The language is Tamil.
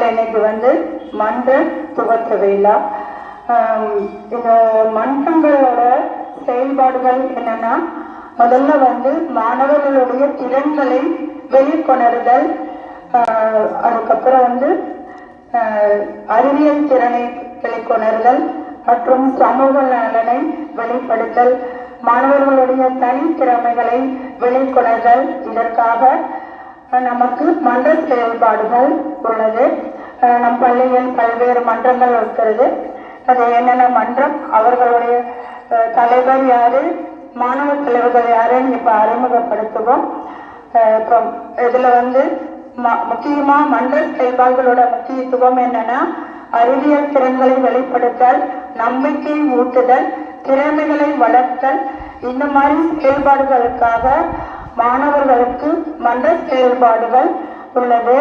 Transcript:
இன்னைக்கு மன்ற துவக்க விழா. இந்த மன்றங்களோட செயல்பாடுகள் என்னன்னா, முதல்ல மாணவர்களுடைய திறன்களை வெளிக்கொணர்தல், அதுக்கப்புறம் அறிவியல் திறனை வெளிக்கொணர்தல் மற்றும் சமூக நலனை வெளிப்படுத்தல், மாணவர்களுடைய தனித்திறமைகளை வெளிக்கொணர்தல். இதற்காக நமக்கு மன்ற செயல்பாடுகள் உள்ளது. நம் பள்ளியில் பல்வேறு மன்றங்கள் இருக்கிறது. அது என்னென்ன மன்றம், அவர்களுடைய தலைவர் யாரு, மாணவ தலைவர்கள் யாருன்னு இப்ப அறிமுகப்படுத்துவோம். இப்போ இதுல முக்கியமா மன்ற செயல்பாடுகளோட முக்கியத்துவம் என்னன்னா, அறிவியல் திறன்களை வெளிப்படுத்தல், நம்பிக்கை ஊட்டுதல், திறமைகளை வளர்த்தல். இந்த மாதிரி செயல்பாடுகளுக்காக மாணவர்களுக்கு மன்ற செயல்பாடுகள் உள்ளது.